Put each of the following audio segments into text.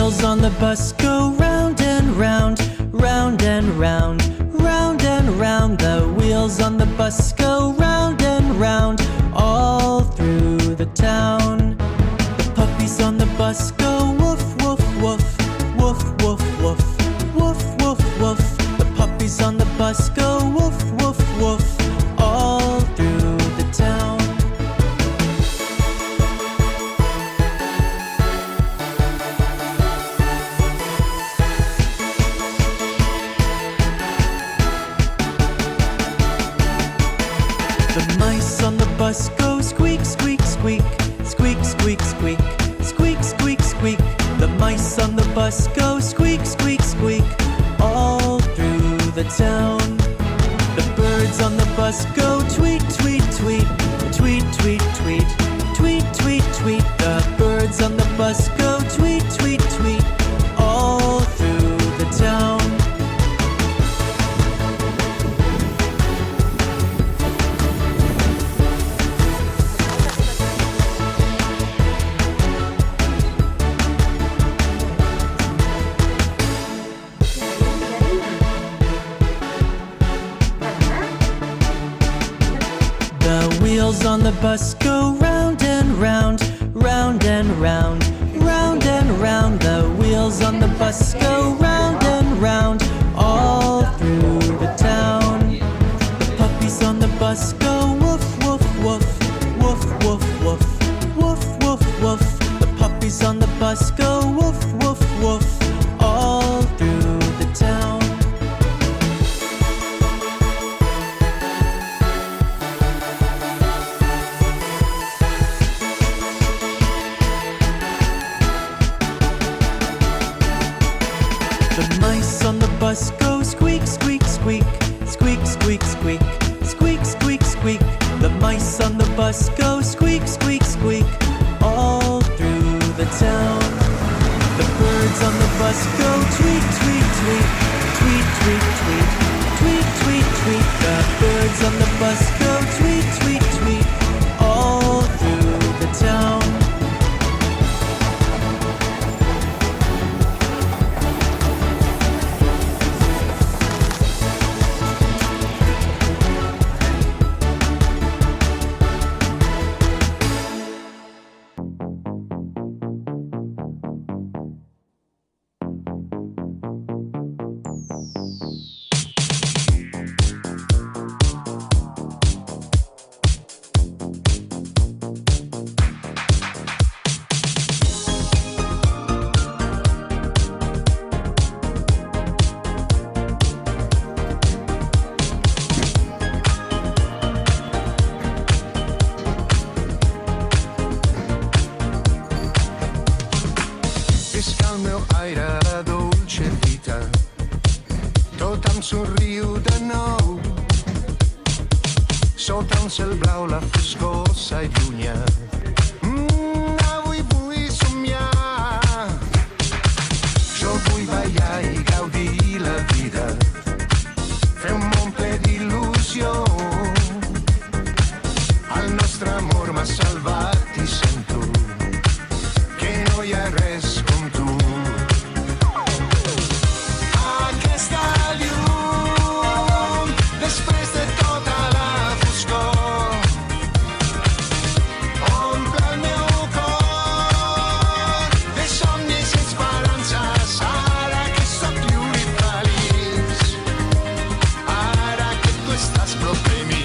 wheels on the bus go round and round, round and round, round and round. The wheels on the bus go round and round, all through the town. The puppies on the bus go woof, woof, woof, woof, woof, woof, woof, woof, woof. The puppies on the bus go woof, woof, woof, all through the town. The mice on the bus go squeak, squeak, squeak, squeak, squeak, squeak, squeak, squeak, squeak. The mice on the bus go squeak, squeak, squeak, all through the town. The birds on the bus go tweet, tweet, tweet, tweet, tweet, tweet, tweet, tweet, tweet. The birds on the bus go tweet, tweet, tweet, all through the town. The wheels on the bus go round and round, round and round, round and round. The wheels on the bus go round and round, all through the town. The puppies on the bus go woof, woof, woof, woof, woof, woof, woof, woof, woof. The puppies on the bus go woof, woof, woof, all through the town. The mice on the bus go squeak, squeak, squeak, squeak, squeak, squeak, squeak, squeak, squeak. The mice on the bus go squeak, squeak, squeak, all through the town. The birds on the bus go tweet, tweet, tweet, tweet, tweet, tweet, tweet, tweet, tweet. The birds on the bus go tweet, tweet, tweet, all through the town. Pesca el meu aire de dolce vita, tot em somriu de nou. Sota un cel blau la foscor s'allunya. Avui vull somiar. Jo vull ballar i gaudir la vida, fer un món ple d'il·lusió. El nostre amor m'ha salvat i sento que no hi ha res com tu. Aquesta llum, després de tota la foscor, omple el meu cor de somnis i esperances. Ara que soc lliure i feliç, ara que tu estàs prop de mi.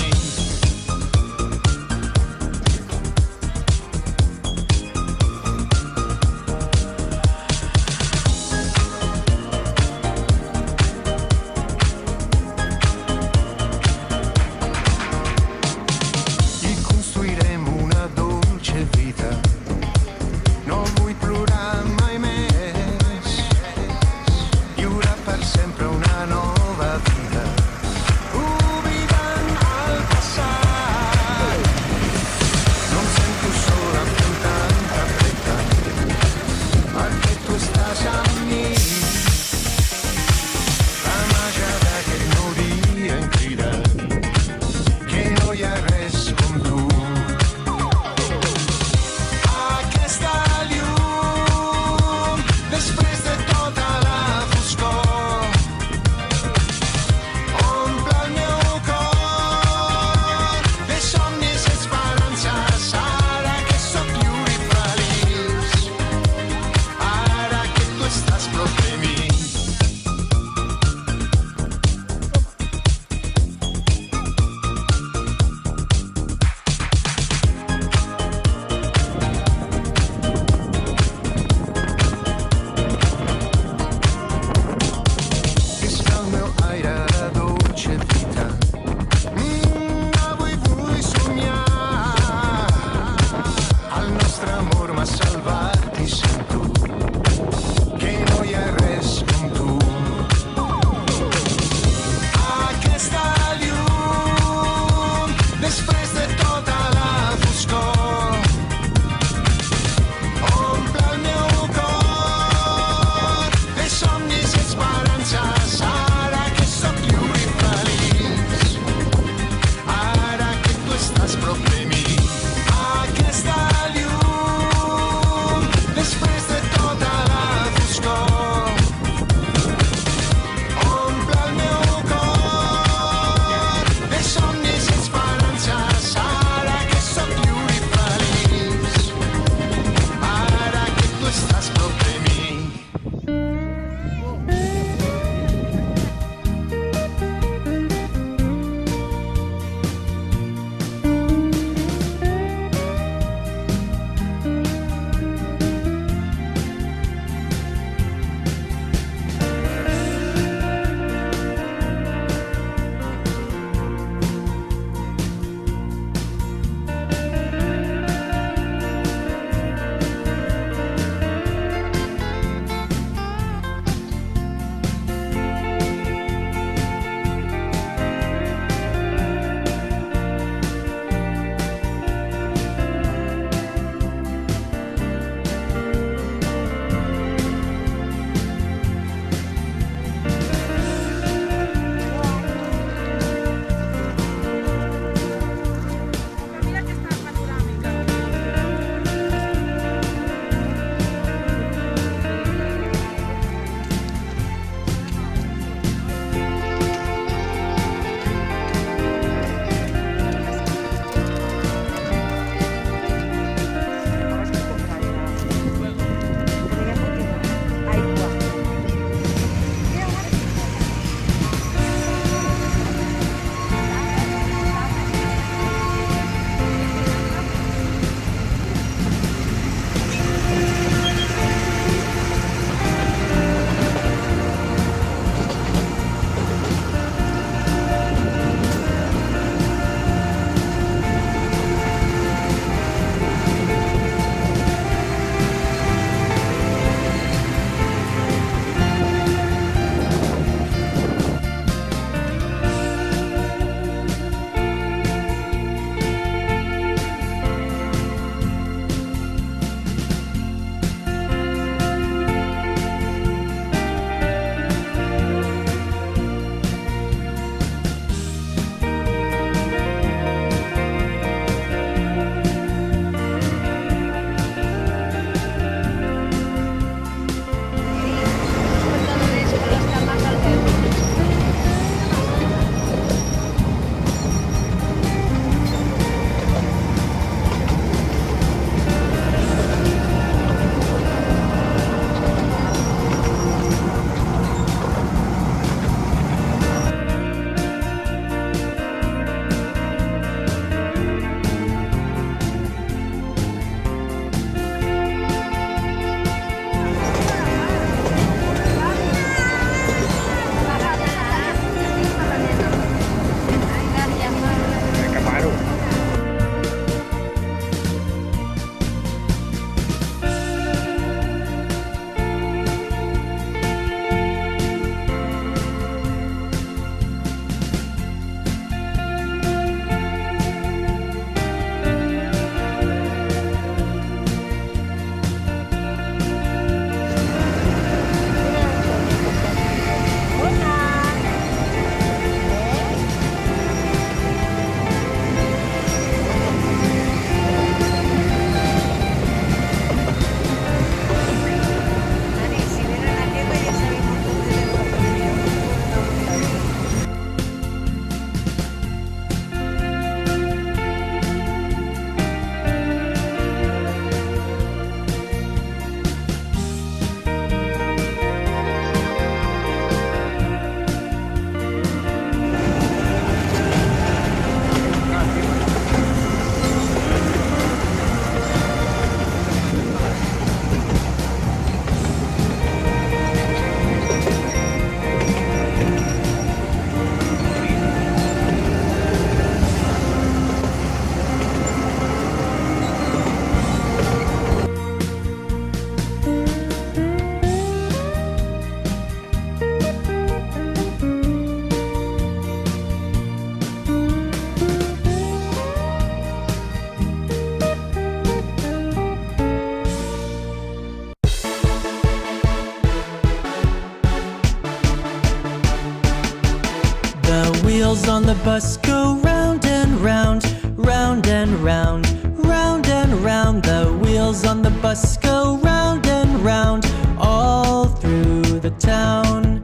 the bus go round and round, round and round, round and round. The wheels on the bus go round and round, all through the town.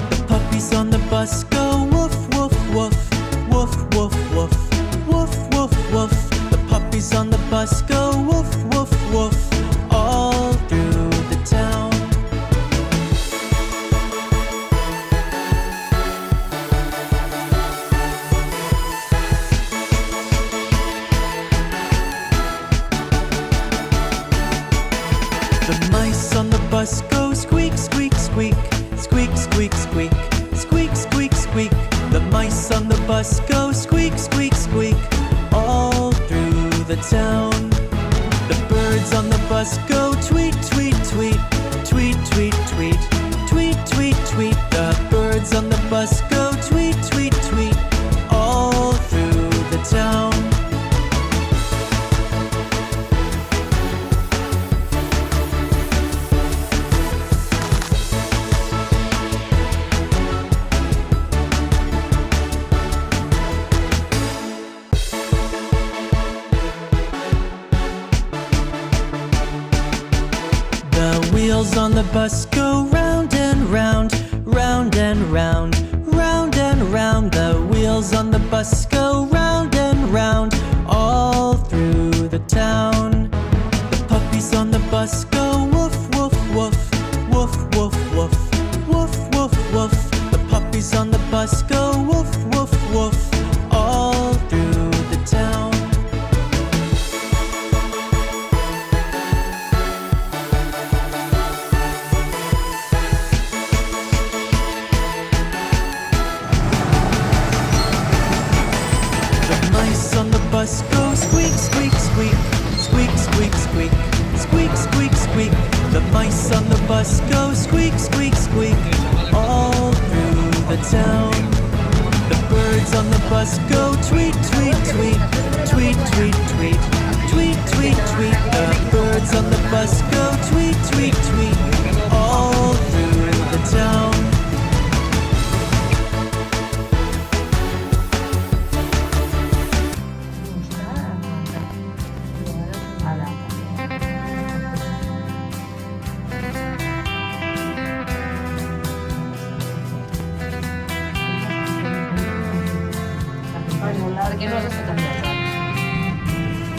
The puppies on the bus go woof, woof, woof, woof, woof, woof, woof, woof, woof. The puppies on the bus go woof, woof, woof, all through the town. The mice on the bus go squeak, squeak, squeak, squeak, squeak, squeak, squeak, squeak, squeak. The mice on the bus go squeak, squeak, squeak, all through the town. The birds on the bus go tweet, tweet, tweet, tweet, tweet, tweet, tweet, tweet, tweet. The birds on the bus go tweet, tweet, tweet, all through the town. The wheels on the bus go round and round, round and round, round and round. The wheels on the bus go round and round, all through the town. The puppies on the bus go woof, woof, woof, woof, woof, woof, woof, woof, woof. The puppies on the bus go woof, woof, woof, all through the town. On the bus go squeak, squeak, squeak, squeak, squeak, squeak, squeak, squeak, squeak. The mice on the bus go squeak, squeak, squeak, all through the town. The birds on the bus go tweet, tweet, tweet, tweet, tweet, tweet, tweet, tweet, tweet. The birds on the bus go tweet, tweet, tweet, all through the town. Perquè no has estat enllaçat.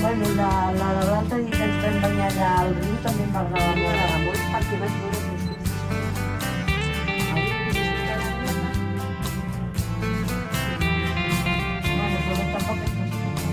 Bueno, la de l'altre dia que ens vam banyar allà al riu també em va agradar molt. M'agrada molt perquè vaig veure els meus Bueno, però tampoc és possible.